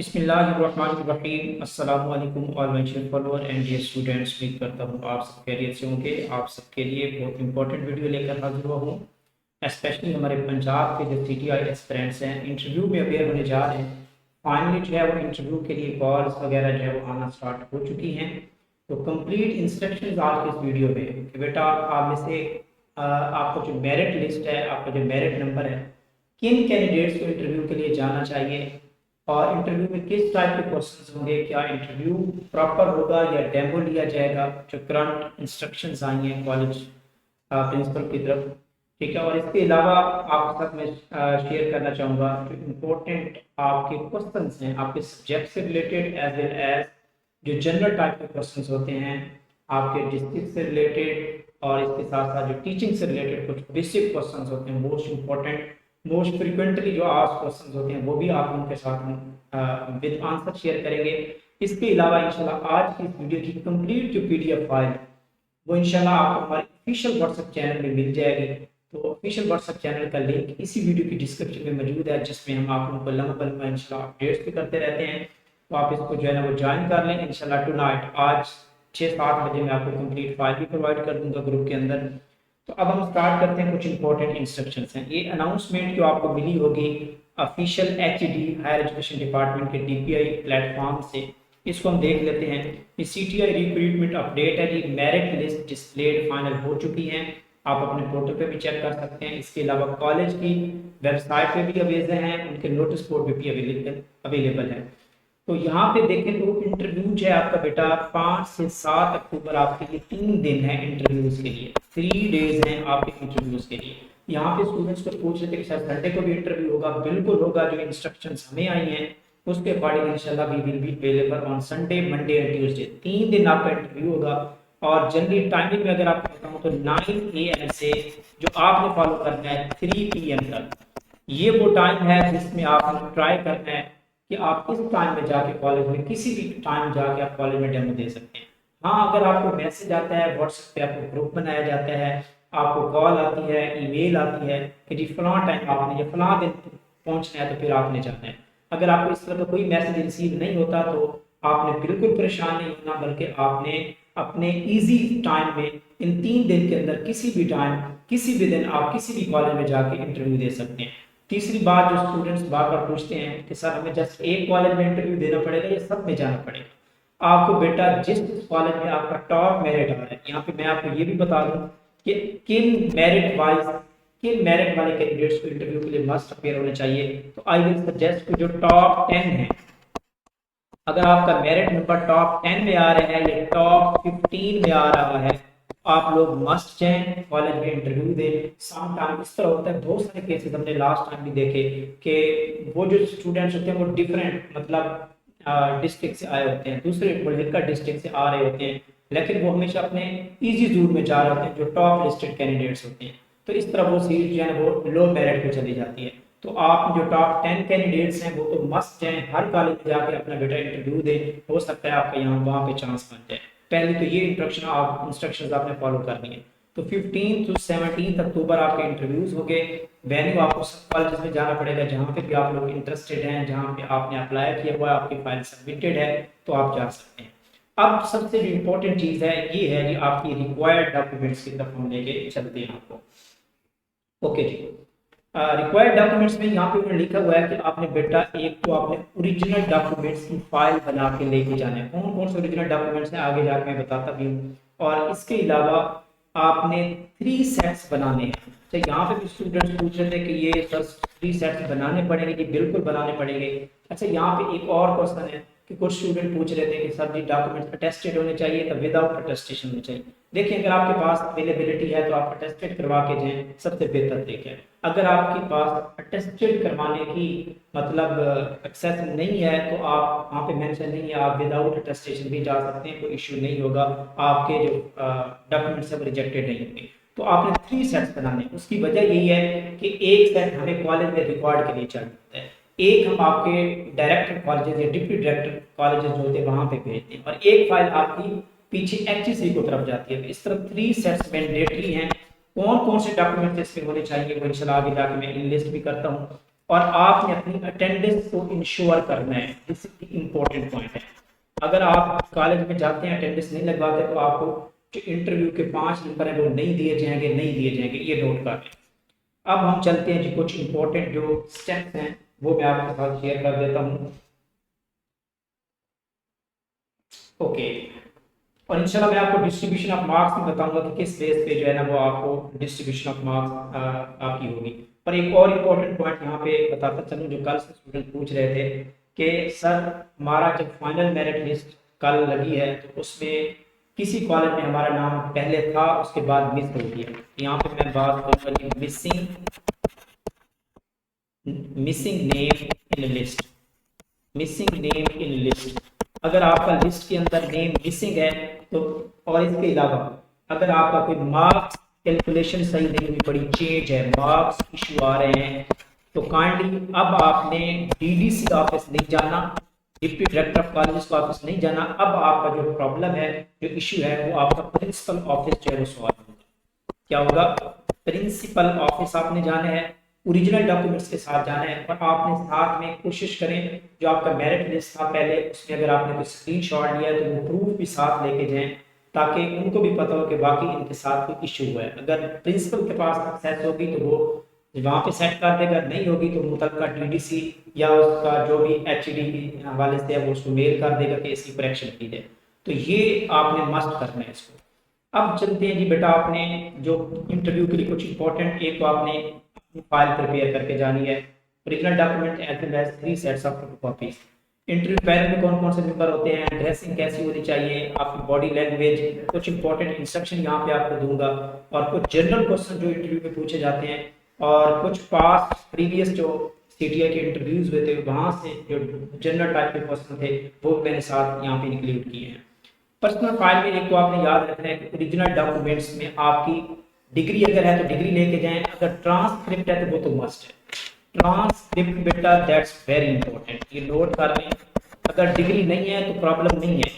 बिस्मिल्लाहिर्रहमानिर्रहीम अस्सलाम वालेकुम all my dear follower and dear students. उम्मीद करता हूँ आप सब खैरियत से होंगे। आप सबके लिए बहुत इंपॉर्टेंट वीडियो लेकर हाजिर हुआ हूँ। स्पेशली हमारे पंजाब के जो CTI एस्पिरेंट्स हैं, इंटरव्यू में अपेयर होने जा रहे हैं। फाइनली जो है वो इंटरव्यू के लिए कॉल्स वगैरह जो है वो आना स्टार्ट हो चुकी हैं। तो कंप्लीट इंस्ट्रक्शन आज के इस वीडियो में कि बेटा आप में से आपका जो मेरिट लिस्ट है, आपका जो मेरिट नंबर है, किन कैंडिडेट्स को इंटरव्यू के लिए जाना चाहिए और इंटरव्यू में किस टाइप के क्वेश्चंस होंगे, क्या इंटरव्यू प्रॉपर होगा या डेमो लिया जाएगा, जो करंट इंस्ट्रक्शंस आई हैं कॉलेज प्रिंसिपल की तरफ। ठीक है, और इसके अलावा आपके साथ मैं शेयर करना चाहूँगा जो इम्पोर्टेंट आपके क्वेश्चंस हैं आपके सब्जेक्ट से रिलेटेड एज वेल एज जो जनरल टाइप के क्वेश्चंस होते हैं आपके डिस्ट्रिक्ट से रिलेटेड, और इसके साथ साथ जो टीचिंग से रिलेटेड कुछ बेसिक क्वेश्चंस होते हैं, मोस्ट इम्पोर्टेंट मोस्ट फ्रिक्वेंटली जो आज क्वेश्चंस होते हैं वो भी आप उनके साथ विद आंसर शेयर करेंगे। इसके अलावा इंशाल्लाह आज की इस वीडियो की कंप्लीट जो PDF फाइल है वो इंशाल्लाह आपको हमारे ऑफिशियल व्हाट्सएप चैनल में मिल जाएगी। तो ऑफिशियल व्हाट्सएप चैनल का लिंक इसी वीडियो की डिस्क्रिप्शन में मौजूद है, जिसमें हम आप लोगों को लम्हा लम्हा इंशाल्लाह अपडेट्स भी करते रहते हैं। तो आप इसको जो है ना वो ज्वाइन कर लें इंशाल्लाह। टुनाइट आज 6-7 बजे मैं आपको कंप्लीट फाइल भी प्रोवाइड कर दूंगा ग्रुप के अंदर। तो अब हम स्टार्ट करते हैं। कुछ इंपॉर्टेंट इंस्ट्रक्शंस हैं। ये अनाउंसमेंट जो आपको मिली होगी official HED higher education department के DPI प्लेटफॉर्म से, इसको हम देख लेते हैं। ये CTI रिक्रूटमेंट अपडेट है जी। मेरिट लिस्ट डिस्प्लेड फाइनल हो चुकी हैं, आप अपने पोर्टल पे भी चेक कर सकते हैं। इसके अलावा कॉलेज की वेबसाइट पे भी अवेलेबल हैं, उनके नोटिस बोर्ड पे भी अवेलेबल है। तो यहाँ पे देखें तो इंटरव्यू जो है आपका बेटा 5 से 7 अक्टूबर आपके लिए 3 दिन है इंटरव्यूज के लिए। 3 डेज हैं आपके इंटरव्यूज के लिए। यहाँ पे स्टूडेंट्स को पूछ रहे थे कि सर संडे को भी इंटरव्यू होगा। बिल्कुल होगा। जो इंस्ट्रक्शंस हमें आई हैं उसके अकॉर्डिंग इंशाल्लाह we will be available on Sunday, Monday and Tuesday. 3 दिन आपका इंटरव्यू होगा। और जनरली टाइमिंग में अगर आपको बताऊँ तो 9 AM से जो आपने फॉलो करना है 3 PM तक, ये वो टाइम है जिसमें आपको ट्राई करना है कि आप इस टाइम में जाके कॉलेज में किसी भी टाइम जाके आप कॉलेज में डेमो दे सकते हैं। हाँ, अगर आपको मैसेज आता है व्हाट्सएप पे, आपको ग्रुप बनाया जाता है, आपको कॉल आती है, ईमेल आती है कि जी फलां टाइम आपने या फलां दिन पहुंचना है, तो फिर आपने जाना है। अगर आपको इस तरह का कोई मैसेज रिसीव नहीं होता तो आपने बिल्कुल परेशान नहीं होना, बल्कि आपने अपने ईजी टाइम में इन 3 दिन के अंदर किसी भी टाइम किसी भी दिन आप किसी भी कॉलेज में जाके इंटरव्यू दे सकते हैं। तीसरी बात जो स्टूडेंट्स बार बार पूछते हैं कि सर हमें जस्ट एक कॉलेज में इंटरव्यू देना पड़ेगा या सब में जाना पड़ेगा। आपको बेटा जिस कॉलेज में आपका टॉप मेरिट आ रहा है, यहाँ पे मैं आपको ये भी बता दूं कि किन मेरिट वाले कैंडिडेट्स को इंटरव्यू के लिए मस्ट अपेयर होने चाहिए। तो आई विल सजेस्ट जो टॉप 10 है, अगर आपका मेरिट नंबर टॉप 10 में आ रहा है या टॉप 15 में आ रहा है, आप लोग मस्ट जाएं कॉलेज में इंटरव्यू दें। सम टाइम इस तरह होता है, बहुत सारे केसेस हमने लास्ट टाइम भी देखे कि वो जो स्टूडेंट्स होते हैं वो डिफरेंट मतलब डिस्ट्रिक्ट से आए होते हैं, दूसरे मुल्क का डिस्ट्रिक्ट से आ रहे होते हैं, लेकिन वो हमेशा अपने ईजी जोन में जा रहे होते हैं जो टॉप लिस्टेड कैंडिडेट्स होते हैं। तो इस तरह वो सीट जो है वो लो मेरिट पे चली जाती है। तो आप जो टॉप 10 कैंडिडेट्स हैं वो तो मस्ट जाएं, हर कॉलेज में जाके अपना बेटा इंटरव्यू दें। हो सकता है आपका यहाँ वहाँ पे चांस बन जाए। पहले तो ये इंस्ट्रक्शंस आपने फॉलो करनी है। तो 15 to 17 अक्टूबर आपके इंटरव्यूज हो गए। वेन्यू आपको सब कॉलेज में जाना पड़ेगा जहाँ पे भी आप लोग इंटरेस्टेड हैं, जहाँ पे आपने अप्लाई किया हुआ है, आपकी फाइल सबमिटेड है, तो आप जा सकते हैं। अब सबसे जो इम्पोर्टेंट चीज़ है ये है कि आपकी रिक्वायर्ड डॉक्यूमेंट्स की तरफ हम लेके चलते हैं आपको। ओके जी, रिक्वायर्ड डॉक्यूमेंट्स में यहाँ पे उन्होंने लिखा हुआ है कि आपने बेटा एक तो आपने ओरिजिनल डॉक्यूमेंट्स की फाइल बना के लेके जाना है। कौन कौन से ओरिजिनल डॉक्यूमेंट्स हैं आगे जाके मैं बताता भी हूँ। और इसके अलावा आपने 3 सेट्स बनाने हैं। तो यहाँ पे भी स्टूडेंट्स पूछ रहे थे कि ये सर 3 सेट्स बनाने पड़ेंगे कि बिल्कुल बनाने पड़ेंगे। अच्छा, यहाँ पे एक और क्वेश्चन है कि कुछ स्टूडेंट पूछ रहे थे कि सर जी डॉक्यूमेंट्स अटेस्टेड होने चाहिए तो विदाउट अटेस्टेशन होने चाहिए। देखिए, अगर आपके पास अवेलेबिलिटी है तो आप अटेस्टेड करवा के जाएं, सबसे बेहतर तरीका है। अगर आपके पास अटेस्टेड करवाने की मतलब एक्सेस नहीं है तो आप वहाँ पे मेंशन नहीं है, आप विदाउट अटेस्टेशन भी जा सकते हैं, कोई इश्यू नहीं होगा। आपके जो डॉक्यूमेंट्स सब रिजेक्टेड नहीं होंगे। तो आपने 3 सेट्स बनाने। उसकी वजह यही है कि एक सेट हमें कॉलेज में रिकॉर्ड के लिए चाहिए होता है, एक हम आपके डायरेक्टर कॉलेजेस या डिप्टी डायरेक्टर कॉलेजेस जो होते हैं वहाँ पे भेजते हैं, और एक फाइल आपकी पीछे HEC को तरफ जाती है। इस तरह 3 सेट्स मैंडेटरी हैं। कौन कौन से डॉक्यूमेंट्स इसमें होने चाहिए वो इंशाल्लाह आगे जाके मैं इन लिस्ट भी करता हूँ। और आपने अपनी अटेंडेंस को इंश्योर करना है। इम्पोर्टेंट पॉइंट है। अगर आप कॉलेज में जाते हैं अटेंडेंस नहीं लगवाते तो आपको जो इंटरव्यू के 5 नंबर है वो नहीं दिए जाएंगे, नहीं दिए जाएंगे, ये नोट कर लें। अब हम चलते हैं जी, कुछ इंपॉर्टेंट जो स्टेप्स हैं वो मैं आपके साथ शेयर कर देता हूँ। ओके, और इंशाल्लाह मैं आपको डिस्ट्रीब्यूशन ऑफ मार्क्स में बताऊंगा कि किस बेस पे जो है ना वो आपको डिस्ट्रीब्यूशन ऑफ मार्क्स आपकी होगी। पर एक और इम्पोर्टेंट पॉइंट यहाँ पे बताता चलूँ, जो कल से स्टूडेंट पूछ रहे थे कि सर हमारा जब फाइनल मेरिट लिस्ट कल लगी है तो उसमें किसी कॉलेज में हमारा नाम पहले था उसके बाद मिस हो गया। यहाँ पे मैं बात करूँगा missing name in list, missing name in list. अगर आपका लिस्ट के अंदर नेम मिसिंग है तो, और इसके अलावा अगर आपका कोई मार्क्स कैलकुलेशन सही नहीं हुई, बड़ी चेंज है, मार्क्स इशू आ रहे हैं, तो काइंडली अब आपने डीडीसी ऑफिस नहीं जाना, डिप्टी डायरेक्टर ऑफ कॉलेज का ऑफिस नहीं जाना। अब आपका जो प्रॉब्लम है, जो इशू है, वो आपका प्रिंसिपल ऑफिस जो है वो सॉल्व होगा। क्या होगा? प्रिंसिपल ऑफिस आपने जाना है, ओरिजिनल डॉक्यूमेंट्स के साथ जाना है, और आपने साथ में कोशिश करें जो आपका मेरिट लिस्ट था पहले उसमें अगर आपने कोई स्क्रीनशॉट लिया है तो वो प्रूफ भी साथ लेके जाएं, ताकि उनको भी पता हो कि बाकी इनके साथ कोई इशू हुआ है। अगर प्रिंसिपल के पास एक्सेस होगी तो वो वहाँ पे सेट कर देगा, नहीं होगी तो मुतलका डीडीसी या उसका जो भी एचडी के हवाले से है वो उसको मेल कर देगा कि इसकी करेक्शन की जाए। तो ये आपने मस्ट करना है इसको। अब चलते हैं जी बेटा, आपने जो इंटरव्यू के लिए कुछ इंपॉर्टेंट, एक तो आपने फाइल प्रिपेयर करके जानी है, original document as well as 3 sets of photocopies. Interview panel में कौन कौन से मेंबर होते हैं, ड्रेसिंग कैसी होनी चाहिए, आपकी बॉडी लैंग्वेज, कुछ इंपॉर्टेंट इंस्ट्रक्शन यहाँ पे आपको दूंगा, और कुछ जनरल क्वेश्चन जो इंटरव्यू में पूछे जाते हैं, और कुछ पास्ट प्रीवियस जो सीटीआई के इंटरव्यूज हुए थे वहाँ से जो जनरल टाइप के क्वेश्चन थे वो मैंने साथ यहाँ पे इंक्लूड किए हैं। पर्सनल फाइल में एक तो आपने याद रखना है कि ओरिजिनल डॉक्यूमेंट्स में आपकी डिग्री अगर है तो डिग्री लेके जाएं, अगर ट्रांसक्रिप्ट है तो वो तो मस्ट है। ट्रांसक्रिप्ट बेटा दैट्स वेरी इंपॉर्टेंट, ये नोट कर लें। अगर डिग्री नहीं है तो प्रॉब्लम नहीं है,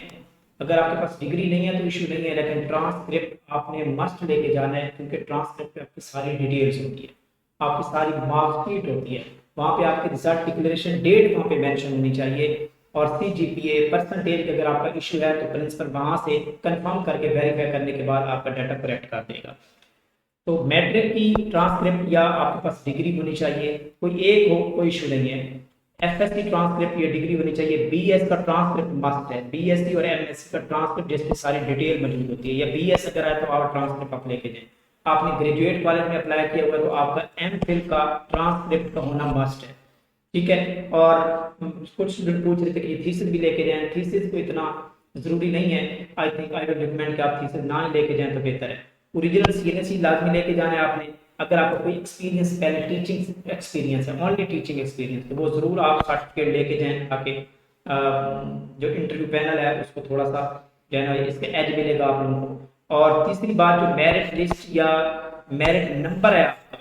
अगर आपके पास डिग्री नहीं है तो इशू नहीं है, लेकिन ट्रांसक्रिप्ट आपने मस्ट लेके जाना है, क्योंकि ट्रांसक्रिप्ट पे आपकी सारी डिटेल्स होती है, आपकी सारी मार्कशीट होती है, वहाँ पे आपकी रिजल्ट डिक्लेरेशन डेट वहाँ पे मेंशन होनी चाहिए, और सीजीपीए परसेंटेज अगर आपका इशू है तो प्रिंसिपल वहाँ से कंफर्म करके वेरीफाई करने के बाद आपका डाटा करेक्ट कर देगा। तो मैट्रिक की ट्रांसक्रिप्ट या आपके पास डिग्री होनी चाहिए, कोई एक हो कोई इशू नहीं है। एफएससी ट्रांसक्रिप्ट या डिग्री होनी चाहिए। बीएस का ट्रांसक्रिप्ट मस्ट है, बीएससी और एमएससी का ट्रांसक्रिप्ट जिसमें सारी डिटेल मौजूद होती है, या बीएस अगर है तो आप ट्रांसक्रिप्ट आप लेके जाएं। आपने ग्रेजुएट कॉलेज में अप्लाई किया हुआ है तो आपका एमफिल का ट्रांसक्रिप्ट का होना मस्ट है, ठीक है। और कुछ स्टूडेंट पूछ रहे थे कि थीसिस भी लेके जाएं, थीसिस को इतना जरूरी नहीं है, I think I will recommend कि आप थीसिस ना ही लेके जाएं तो बेहतर है। ओरिजिनल सीएनएससी लाजमी लेके जाना है आपने। अगर आपको कोई एक्सपीरियंस पहले टीचिंग एक्सपीरियंस है, ओनली टीचिंग एक्सपीरियंस, तो वो जरूर आप सर्टिफिकेट लेके जाएं, ताकि जो इंटरव्यू पैनल है उसको थोड़ा सा जो है ना इसके एज मिलेगा आप लोगों को। और तीसरी बात, जो मेरिट लिस्ट या मेरिट नंबर है आपका,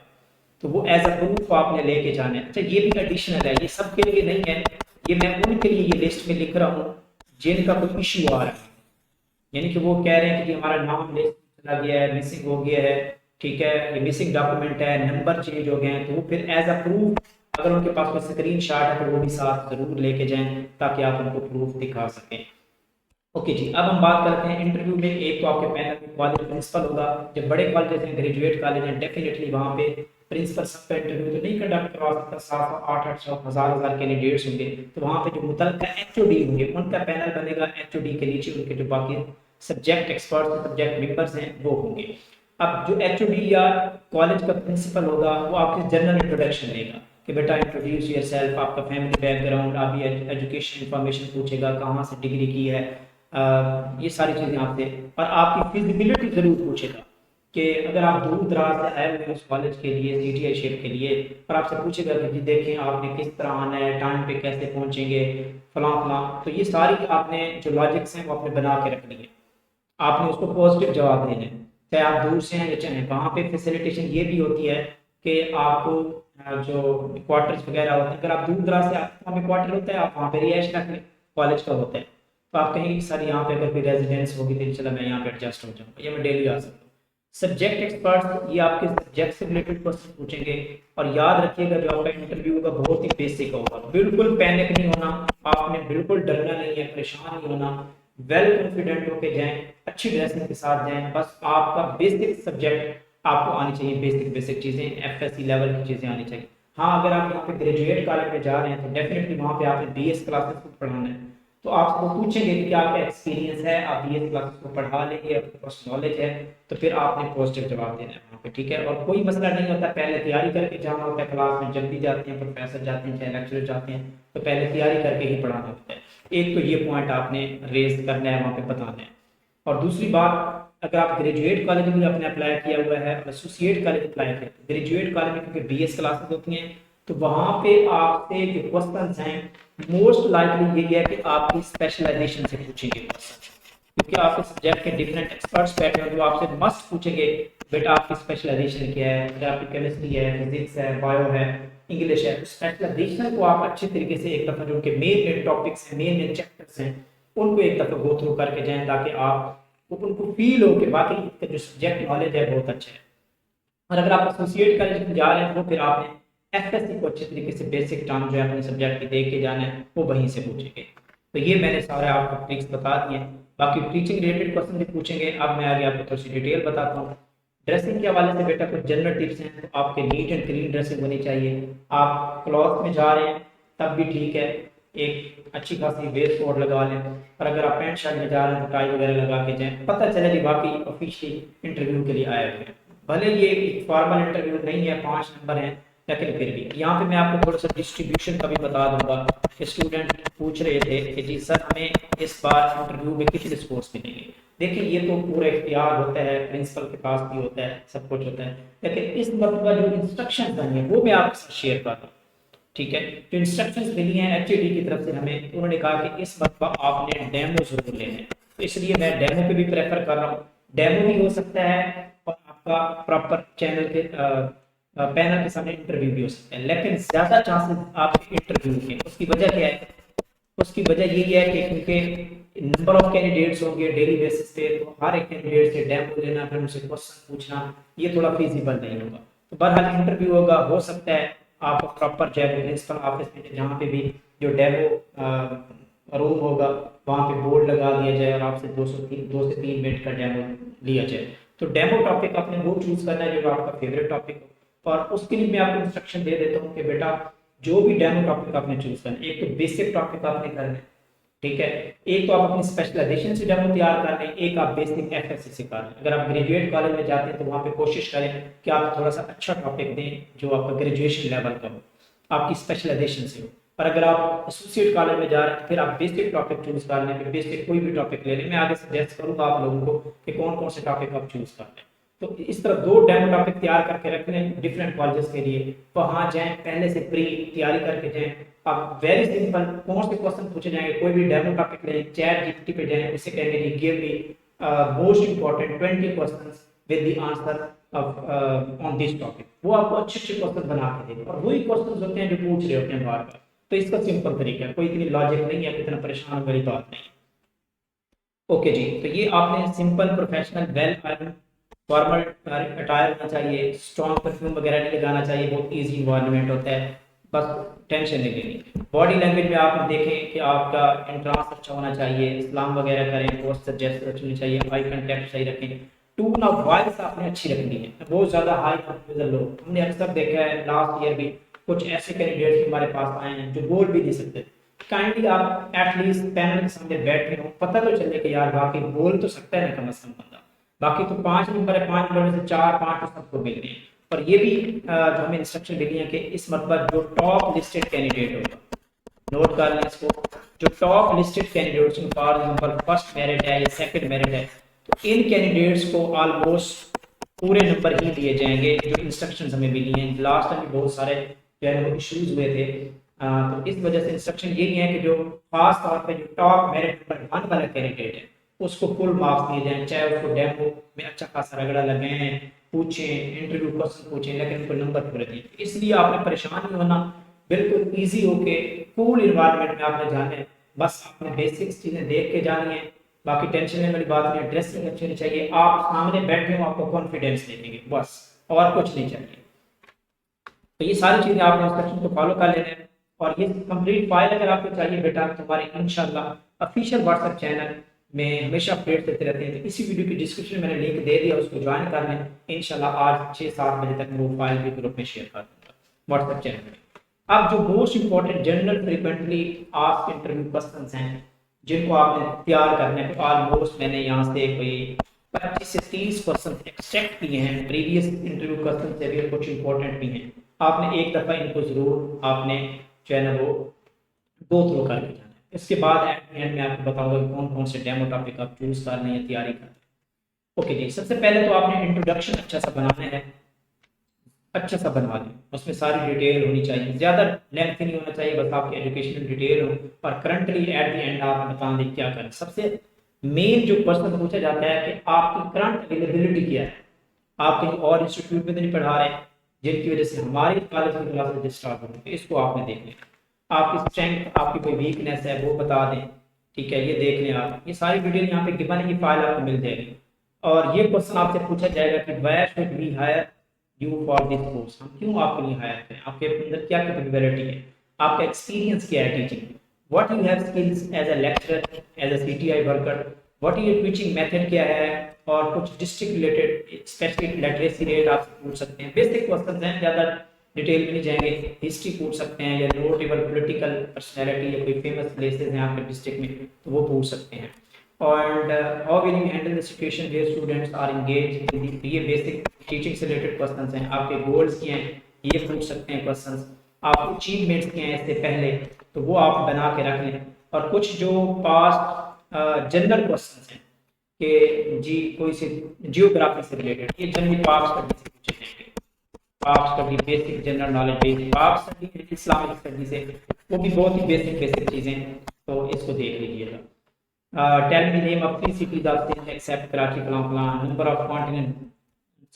तो वो एज अ प्रूफ आपने लेके जाना है। अच्छा, ये भी एडिशनल है, ये सबके लिए नहीं है, ये मैं उनके लिए ये लिस्ट में लिख रहा हूँ जिनका कोई इशू आ रहा है, यानी कि वो कह रहे हैं कि हमारा नाम लिस्ट चला गया है, मिसिंग हो गया है, ठीक है, ये मिसिंग डॉक्यूमेंट है, नंबर चेंज हो गए हैं, तो वो फिर एज अ प्रूफ अगर उनके पास कोई स्क्रीन शॉट है तो वो भी साथ जरूर लेके जाएं, ताकि आप उनको प्रूफ दिखा सकें। ओके जी, अब हम बात करते हैं इंटरव्यू में। एक तो आपके पैनल में कॉलेज प्रिंसिपल होगा, जब बड़े कॉलेज हैं, ग्रेजुएट कॉलेज हैं, डेफिनेटली वहाँ पे प्रिंसिपल सबका इंटरव्यू तो नहीं कंडक्ट करवा सकता, 700 800 1000 कैंडिडेट्स होंगे, तो वहाँ पे जो मुतल्लिका एचओडी होंगे उनका पैनल बनेगा, एचओडी के नीचे उनके जो बाकी सब्जेक्ट एक्सपर्ट्स सब्जेक्ट मेंबर्स हैं वो होंगे। अब जो एचओडी या कॉलेज का प्रिंसिपल होगा वो आपके जनरल इंट्रोडक्शन लेगा कि बेटा इंट्रोड्यूस योरसेल्फ, आपका फैमिली बैकग्राउंड, आप ये एजुकेशन इंफॉर्मेशन पूछेगा, कहाँ से डिग्री की है, ये सारी चीज़ें आपसे, और आपकी फिजिबिलिटी जरूर पूछेगा कि अगर आप दूर दराज से आए हुए हैं उस कॉलेज के लिए, सीटीआई शेप के लिए, और आपसे पूछेगा कि जी देखें आपने किस तरह आना है, टाइम पे कैसे पहुंचेंगे, फलां फलां, तो ये सारी आपने जो लॉजिक्स हैं वो आपने बना के रखनी है, आपने उसको पॉजिटिव जवाब देना है, चाहे आप दूर से हैं या चाहे। वहाँ पे फैसिलिटेशन ये भी होती है कि आपको जो क्वार्टर्स वगैरह होते हैं, अगर आप दूर दराज से वहाँ पे क्वार्टर होता है, आप वहाँ पे रिहाइश रख लें, कॉलेज का होता है, तो आप कहेंगे सर यहाँ पे अगर कोई रेजिडेंस होगी तो चलो मैं यहाँ पे एडजस्ट हो जाऊँगा या मैं डेली आ सकता हूँ। सब्जेक्ट एक्सपर्ट्स, ये आपके सब्जेक्ट से रिलेटेड क्वेश्चन पूछेंगे। और याद रखिएगा जो आपका इंटरव्यू होगा बहुत ही बेसिक होगा, बिल्कुल पैनिक नहीं होना, आपने बिल्कुल डरना नहीं है, परेशान नहीं होना, वेल कॉन्फिडेंट होके जाएं, अच्छी ड्रेसिंग के साथ जाएं। बस आपका बेसिक सब्जेक्ट आपको आनी चाहिए, बेसिक बेसिक चीज़ें, एफएससी लेवल की चीज़ें आनी चाहिए। हाँ, अगर आप यहाँ पे ग्रेजुएट कॉलेज में जा रहे हैं तो डेफिनेटली वहाँ पे आपने बीएस क्लासेस को पढ़ाना है, तो आपको पूछेंगे कि क्या आपका एक्सपीरियंस है, आप बीएस क्लासेस को पढ़ा लेंगे, आपके पास नॉलेज है, तो फिर आपने पॉजिटिव जवाब देना है वहाँ पे, ठीक है। और कोई मसला नहीं होता, पहले तैयारी करके जाना होता है, क्लास में जब भी जाते हैं, प्रोफेसर जाते हैं, चाहे लेक्चरर जाते हैं, तो पहले तैयारी करके ही पढ़ाना होता है। एक तो ये पॉइंट आपने रेज करना है, वहाँ पे बताना है। और दूसरी बात, अगर आप ग्रेजुएट कॉलेज में आपने अप्लाई किया हुआ है और एसोसिएट कॉलेज अप्लाई किया, तो ग्रेजुएट कॉलेज में क्योंकि बीएस क्लासेस होती हैं, तो वहाँ पे आपसे जो क्वेश्चंस हैं मोस्ट लाइकली यही है कि आपकी स्पेशलाइजेशन से पूछेंगे क्वेश्चन, क्योंकि आपके सब्जेक्ट के डिफरेंट एक्सपर्ट्स बैठे हैं जो आपसे मस्ट पूछेंगे बेटा आपकी स्पेशलाइजेशन क्या है, अगर आपकी केमिस्ट्री है, फिजिक्स है, बायो है, इंग्लिश है, तो स्पेशलाइजेशन को आप अच्छे तरीके से एक दफ़ा जो उनके मेन मेन टॉपिक्स हैं, मेन मेन चैप्टर्स हैं, उनको एक दफ़ा गो थ्रू करके जाएं, ताकि आप उनको फील हो कि बाकी का जो सब्जेक्ट नॉलेज है बहुत अच्छा है। और अगर आप एसोसिएट कॉलेज में जा रहे हैं तो फिर आपने एफएससी को अच्छे तरीके से बेसिक टर्म जो है अपने सब्जेक्ट के देख के जाना है, वो वहीं से पूछेंगे। तो ये मैंने सारे आपको ट्रिक्स बता दिए, बाकी टीचिंग रिलेटेड क्वेश्चन भी पूछेंगे। अब मैं आगे आपको थोड़ी सी डिटेल बताता हूँ। ड्रेसिंग के हवाले से बेटा कुछ जनरल टिप्स हैं, तो आपके नीट एंड क्लीन ड्रेसिंग होनी चाहिए। आप क्लॉथ में जा रहे हैं तब भी ठीक है, एक अच्छी खासी वेस्ट कोट लगा लें, और अगर आप पैंट शर्ट में जा रहे हैं तो टाई वगैरह लगा के जाएं, पता चले कि बाकी ऑफिशियल इंटरव्यू के लिए आए हुए हैं। भले ये एक फॉर्मल इंटरव्यू नहीं है, 5 नंबर हैं, लेकिन फिर भी यहाँ पे मैं आपको थोड़ा सा डिस्ट्रीब्यूशन का भी बता दूंगा कि स्टूडेंट पूछ रहे थे कि जी सर हमें इस बार इंटरव्यू में कितने स्कोर्स मिलेंगे। देखिए ये तो पूरा इख्तियार होता है, प्रिंसिपल के पास भी होता है, सब कुछ होता है, लेकिन इस मरतबा जो इंस्ट्रक्शन बनी है वो मैं आपके साथ शेयर कर रहा हूँ, ठीक है। जो इंस्ट्रक्शंस मिली हैं एचईडी की तरफ से हमें, उन्होंने कहा कि इस मरतबा आपने डेमो जरूर लेने हैं, तो इसलिए मैं डेमो पे भी प्रेफर कर रहा हूँ। डेमो भी हो सकता है और आपका प्रॉपर चैनल के पैनल के सामने इंटरव्यू भी हो सकता है, लेकिन ज्यादा चांसेस आपके इंटरव्यू के। उसकी वजह क्या है? उसकी वजह यही है कि क्योंकि नंबर ऑफ कैंडिडेट्स होंगे डेली बेसिस पे, तो हर एक कैंडिडेट से डेमो लेना, फिर उनसे क्वेश्चन पूछना, ये थोड़ा फिजिबल नहीं होगा। तो बहरहाल इंटरव्यू होगा, हो सकता है आप प्रॉपर जो है प्रिंसिपल ऑफिस में जहाँ पे भी जो डेमो रूम होगा वहाँ पे बोर्ड लगा दिया जाए और आपसे 2 से 3 मिनट का डेमो लिया जाए। तो डेमो टॉपिक आपने वो चूज करना है जो आपका फेवरेट टॉपिक हो, और उसके लिए मैं आपको इंस्ट्रक्शन दे देता हूँ कि बेटा जो भी डेमो टॉपिक आपने चूज करना है, एक तो बेसिक टॉपिक आपने करना है, ठीक है, एक तो आप अपनी स्पेशलाइजेशन से डेमो तैयार कर लें, एक आप बेसिक एफएससी से कर लें। अगर आप ग्रेजुएट कॉलेज में जाते हैं तो वहाँ पे कोशिश करें कि आप थोड़ा सा अच्छा टॉपिक दें जो आपका ग्रेजुएशन लेवल का हो, आपकी स्पेशलाइजेशन से हो। और अगर आप एसोसिएट कॉलेज में जा रहे हैं तो फिर आप बेसिक टॉपिक चूज कर लें, फिर बेसिक कोई भी टॉपिक ले लें। मैं आगे सजेस्ट करूँगा आप लोगों को कि कौन कौन से टॉपिक आप चूज कर लें। तो इस तरह 2 डेमो टॉपिक तैयार करके रख लें डिफरेंट कॉलेजेस के लिए, वहाँ जाएं, पहले से प्री तैयारी करके जाएं। आप वेरी सिंपल कौन से क्वेश्चन पूछे जाएंगे, कोई भी डेमो टॉपिक लें, चैट जीपीटी पे जाएं, उसे कहेंगे जी give me most important 20 questions with the answer of on this topic. वो आपको अच्छे अच्छे क्वेश्चन बना के देंगे, और वही क्वेश्चन होते हैं जो पूछ रहे होते हैं बार बार। तो इसका सिंपल तरीका है, कोई इतनी लॉजिक नहीं है, इतना परेशान वाली बात नहीं। ओके जी, तो ये आपने सिंपल प्रोफेशनल वेल आर्न फॉर्मल अटायर होना चाहिए, स्ट्रॉन्ग परफ्यूम वगैरह नहीं लगाना चाहिए, बहुत इजी इन्वायरमेंट होता है, बस टेंशन नहीं लेनी। बॉडी लैंग्वेज में आप देखें कि आपका एंट्रांस अच्छा होना चाहिए, सलाम वगैरह करें, पोस्चर जेस्चर अच्छी होनी चाहिए, आई कांटेक्ट सही रखें, टून ऑफ वॉइस आपने अच्छी रखनी है, बहुत ज़्यादा हाई और लो। हमने अक्सर देखा है लास्ट ईयर भी कुछ ऐसे कैंडिडेट्स हमारे पास आए हैं जो बोल भी नहीं सकते। काइंडली आप एटलीस्ट पैनल के सामने बैठ रहे हो, पता तो चले कि यार बाकी बोल तो सकता है ना कम से कम बंदा। बाकी तो 5 नंबर है, 5 नंबर में से 4-5 तो सबको मिल रहे हैं। और ये भी जो हमें इंस्ट्रक्शन मिली है कि इस मरतबा जो टॉप लिस्टेड कैंडिडेट होगा, नोट कर लें इसको, जो top listed candidates for example first merit है या सेकंड मेरिट है, तो इन कैंडिडेट्स को ऑलमोस्ट पूरे नंबर ही दिए जाएंगे जो इंस्ट्रक्शंस हमें मिली हैं। लास्ट टाइम भी बहुत सारे जो है वो इश्यूज हुए थे, तो इस वजह से इंस्ट्रक्शन यही है कि जो खास तौर पे जो टॉप मेरिट नंबर 1 वाला कैंडिडेट है उसको फुल मार्क्स दिए जाएं, चाहे उसको डेमो में अच्छा खासा रगड़ा लगाएं, पूछें, इंटरव्यू क्वेश्चन पूछें, लेकिन उनको नंबर पूरे दिए। इसलिए आपने परेशान नहीं होना, बिल्कुल ईजी होके कूल इन्वायरमेंट में आपने जाना है, बस आपने बेसिक्स चीज़ें देख के जानी है, बाकी टेंशन लेने वाली बात नहीं, ड्रेसिंग अच्छी होनी चाहिए, आप सामने बैठे हो आपको कॉन्फिडेंस दे देंगे, बस और कुछ नहीं चाहिए। तो ये सारी चीज़ें आपने इंस्ट्रक्शन को फॉलो कर लेना है। और ये कंप्लीट फाइल अगर आपको चाहिए बेटा तो हमारे इंशाल्लाह ऑफिशियल व्हाट्सएप चैनल में हमेशा अपडेट देते रहते हैं, तो इसी वीडियो की डिस्क्रिप्शन में मैंने लिंक दे दिया, उसको ज्वाइन कर लें। इंशाल्लाह आज 6-7 बजे तक मैं वो फाइल भी ग्रुप में शेयर कर दूंगा व्हाट्सएप चैनल में। अब जो most important general frequently asked interview questions हैं जिनको आपने तैयार करने हैं, ऑलमोस्ट मैंने यहाँ से कोई 25 से 30 क्वेश्चन एक्सट्रैक्ट किए हैं प्रीवियस इंटरव्यू क्वेश्चन से भी, कुछ इंपॉर्टेंट भी हैं। आपने एक दफ़ा इनको ज़रूर आपने जो है ना वो गो थ्रू करके जाना है। इसके बाद एंड में आपको बताऊंगा कौन कौन से डेमो टॉपिक आप चूज कर लें या तैयारी कर लें। ओके जी, सबसे पहले तो आपने इंट्रोडक्शन अच्छा सा बनाना है, अच्छा सा बनवा लें, उसमें सारी डिटेल होनी चाहिए, ज़्यादा लेंथ नहीं होना चाहिए, बस आपकी एजुकेशनल डिटेल हो और करंटली एट द एंड आप बता दें क्या करें। सबसे मेन जो क्वेश्चन पूछा जाता है कि आपकी करंट अवेलेबिलिटी क्या है, आप कहीं और इंस्टीट्यूट में तो नहीं पढ़ा रहे जिनकी वजह से हमारी कॉलेज की क्लासेस डिस्टर्ब हो रही है, इसको आपने देख लें। आपकी स्ट्रेंथ, आपकी कोई वीकनेस है वो बता दें, ठीक है, ये देख लें आप। ये सारी डिटेल यहाँ पे गिवन है, ये फाइल आपको मिल जाएगी। और ये क्वेश्चन आपसे पूछा जाएगा कि why should we hire you for this course, हम क्यों आपके लिए हायर करें, आपके अंदर क्या कैपेबिलिटी है, आपका एक्सपीरियंस क्या है teaching, what you have skills as a lecturer, as a CTI worker, what your teaching method क्या है, और कुछ district related specific literacy rate आप पूछ सकते हैं। बेसिक क्वेश्चंस हैं, ज़्यादा डिटेल में नहीं जाएंगे। हिस्ट्री पूछ सकते हैं या नोटेबल पॉलिटिकल पर्सनैलिटी या कोई फेमस प्लेसेस हैं आपके डिस्ट्रिक्ट में तो वो पूछ सकते हैं। और how will you handle the situation where students are engage in the, ये बेसिक टीचिंग से रिलेटेड क्वेश्चंस हैं। आपके गोल्स क्या हैं ये पूछ सकते हैं क्वेश्चंस, आप अचीवमेंट्स क्या हैं इससे पहले तो वो आप बना के रख लें। और कुछ जो पास्ट जनरल क्वेश्चंस हैं कि जी कोई से जियोग्राफी से रिलेटेड, ये जनरली पाक स्टडी से पूछे जाएंगे, पाक study basic general knowledge based, पाक स्टडी इस्लामिक स्टडी से, वो भी बहुत ही बेसिक बेसिक चीज़ें, तो इसको देख लीजिएगा। Tell me name of 3 cities of Sindh except Karachi, फलां, नंबर ऑफ कॉन्टिनेंट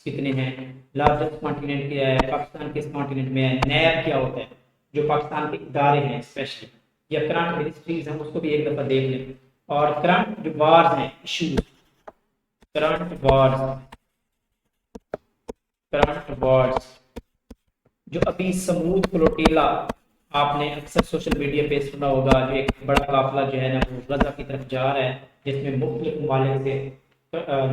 कितने हैं, लार्जेस्ट कॉन्टिनेंट क्या है, पाकिस्तान किस कॉन्टिनेंट में है, नैब क्या होता है, जो पाकिस्तान के इदारे हैं स्पेशली, या करंट मिनिस्ट्रीज हैं उसको भी एक दफ़ा देख लें। और करंट जो वार्स हैं इशूज, करंट वार्स जो अभी समूद फ्लोटिला, आपने अक्सर सोशल मीडिया पे सुना होगा, जो एक बड़ा काफिला जो है ना वो गजा की तरफ जा रहा है जिसमें मुख्तलिफ ममालिक से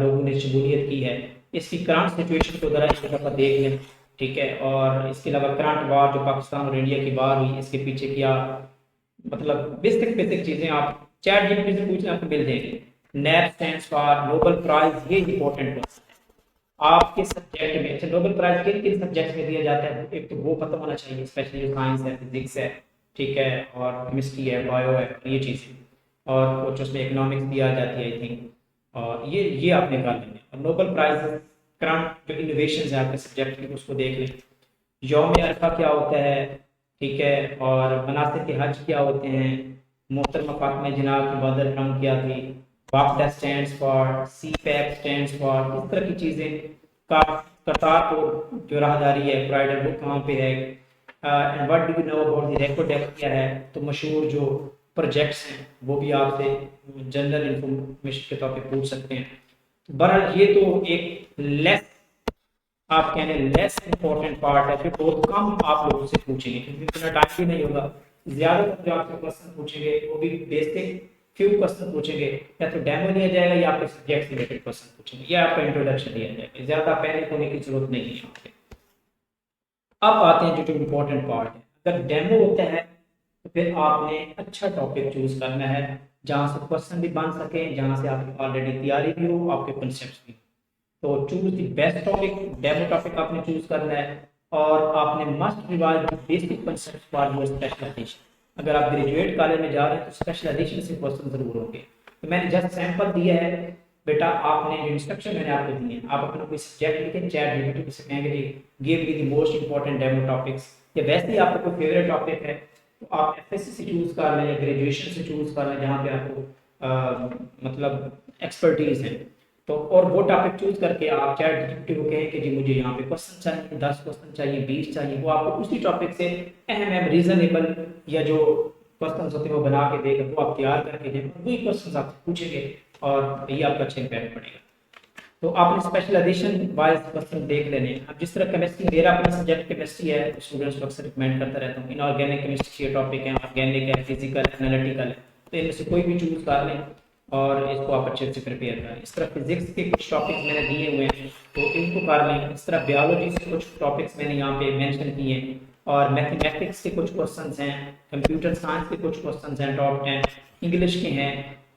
लोगों ने शमूलियत की है, इसकी करंट सिचुएशन को ज़रा एक दफ़ा देख लें, ठीक है। और इसके अलावा करंट वार जो पाकिस्तान और इंडिया की वार हुई, इसके पीछे क्या मतलब बेसिक बेसिक चीज़ें आप चैट जीपीटी से पूछने आपको मिल जाएंगी। नैब स्टैंड्स फॉर नोबेल प्राइज, ये इंपॉर्टेंट क्वेश्चन है आपके सब्जेक्ट में। अच्छा, नोबेल प्राइज किन किन सब्जेक्ट में दिया जाता है एक तो वो पता होना चाहिए, स्पेशली जो साइंस है, फिजिक्स है, ठीक है, और केमिस्ट्री है, बायो है, ये चीज़ें, और कुछ उसमें इकोनॉमिक्स भी आ जाती है आई थिंक, और ये आपने कर लेंगे। और नोबेल प्राइज करंट जो इनोवेशन है आपके सब्जेक्ट में उसको देख लें। यौम अरफा क्या होता है, ठीक है, और मनासिक हज क्या होते हैं, मोहतरमा फातिमा जिनाब की मदर टंग क्या थी, वाकदा stands for, CPAP stands for, इस तरह की चीज़ें का, करतारपुर जो राहदारी है ब्राइडल वो कहाँ पे है, and what do you know about the Reko Diq क्या है। तो मशहूर जो प्रोजेक्ट्स हैं वो भी आपसे जनरल इंफॉर्मेशन के तौर पे पूछ सकते हैं। बहरहाल ये तो एक लेस, आप कहने लेस इंपॉर्टेंट पार्ट है जो बहुत कम आप लोगों से पूछेंगे क्योंकि इतना टाइम भी नहीं होगा। ज़्यादातर जो आपसे क्वेश्चन पूछेंगे वो भी बेसिक फ्यू क्वेश्चन पूछेंगे, या तो डेमो दिया जाएगा या आपके सब्जेक्ट से रिलेटेड क्वेश्चन पूछेंगे या आपका इंट्रोडक्शन दिया जाएगा, ज़्यादा पैनिक होने की जरूरत नहीं है यहाँ पे। अब आते हैं जो इम्पोर्टेंट पार्ट है, अगर डेमो होता है तो फिर आपने अच्छा टॉपिक चूज करना है जहाँ से क्वेश्चन भी बन सके, जहाँ से आपकी ऑलरेडी तैयारी भी हो, आपके कंसेप्ट भी। तो choose the best topic, demo topic आपने चूज करना है, और आपने must revise basic concept for your special edition. अगर आप ग्रेजुएट कॉलेज में जा रहे हैं तो स्पेशल एडिशन से क्वेश्चन जरूर होंगे। तो मैंने जस्ट सैंपल दिया है बेटा, आपने जो इंस्ट्रक्शन मैंने आपको दिए हैं, आप अपना कोई सब्जेक्ट लिखें, चैट जीपीटी से कहेंगे जी give me the most important demo topics, या वैसे ही आपका कोई फेवरेट टॉपिक है तो आप एफएससी से चूज कर लें या ग्रेजुएशन से चूज कर लें जहाँ पे आपको मतलब एक्सपर्टीज है। तो और वो टॉपिक चूज करके आप चैट जीपीटी को कहें कि जी मुझे यहाँ पे क्वेश्चन चाहिए, 10 क्वेश्चन चाहिए, 20 चाहिए, वो आपको उसी टॉपिक से अहम रीजनेबल या जो क्वेश्चन होते हैं वो बना के देगा, वो आप तैयार करके दें, वही क्वेश्चन आपसे पूछेंगे और ये आपका अच्छा इम्पैक्ट पड़ेगा। तो आपने स्पेशलाइजेशन वाइज क्वेश्चन देख लेने हैं। अब जिस तरह केमिस्ट्री, मेरा अपना सब्जेक्ट केमिस्ट्री है, तो स्टूडेंट्स को अक्सर रिकमेंड करता रहता हूँ इनऑर्गेनिक केमिस्ट्री के टॉपिक हैं, ऑर्गेनिक है, फिजिकल, एनालिटिकल है, तो इनमें से कोई भी चूज कर लें और इसको आप अच्छे से प्रिपेयर करें। इस तरह फिजिक्स के कुछ टॉपिक्स मैंने दिए हुए हैं तो इनको कर लें। इस तरह बायोलॉजी से कुछ टॉपिक्स मैंने यहाँ पे मेंशन किए हैं, और मैथमेटिक्स के कुछ क्वेश्चंस हैं, कंप्यूटर साइंस के कुछ क्वेश्चंस हैं टॉप 10, इंग्लिश के हैं,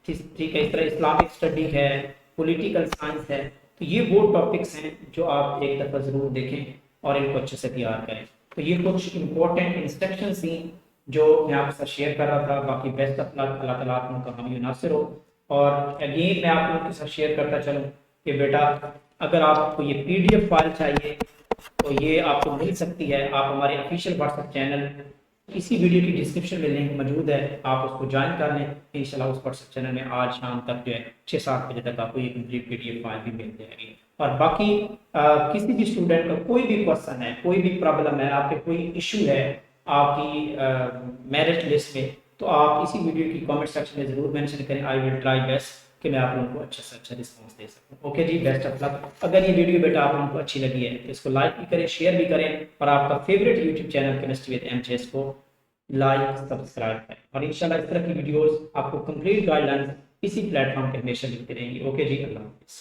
ठीक है। इस तरह इस्लामिक स्टडी है, पॉलिटिकल साइंस है। तो ये वो टॉपिक्स हैं जो आप एक दफ़ा ज़रूर देखें और इनको अच्छे से तैयार करें। तो ये कुछ इंपॉर्टेंट इंस्ट्रक्शन थी जो मैं आपके साथ शेयर कर रहा था। बाकी बेस्ट ऑफ लक, अल्लाह ताला आप लोगों का हामी नासिर हो। और अगेन मैं आप लोगों के साथ शेयर करता चलूँ कि बेटा, अगर आपको ये PDF फाइल चाहिए तो ये आपको मिल सकती है। आप हमारे ऑफिशियल व्हाट्सएप चैनल, इसी वीडियो की डिस्क्रिप्शन में लिंक मौजूद है, आप उसको ज्वाइन कर लें। इंशाल्लाह उस व्हाट्सएप चैनल में आज शाम तक जो है 6-7 बजे तक आपको ये कंप्लीट PDF फाइल भी मिल जाएगी। और बाकी किसी भी स्टूडेंट का कोई भी क्वेश्चन है, कोई भी प्रॉब्लम है, आपके कोई इशू है आपकी मेरिट लिस्ट में, तो आप इसी वीडियो की कमेंट सेक्शन में ज़रूर मेंशन करें। आई विल ट्राई बेस्ट कि मैं आप लोगों को अच्छा से अच्छा रिस्पॉन्स दे सकूं। ओके जी, बेस्ट ऑफ लक। अगर ये वीडियो बेटा आप लोगों को अच्छी लगी है तो इसको लाइक भी करें, शेयर भी करें, और आपका favourite YouTube channel chemistry with MJS को लाइक सब्सक्राइब करें। और इंशाल्लाह इस तरह की वीडियोस आपको कंप्लीट गाइडलाइंस इसी प्लेटफॉर्म पे हमेशा मिलती रहेंगी। ओके जी, अल्लाह हाफिज़।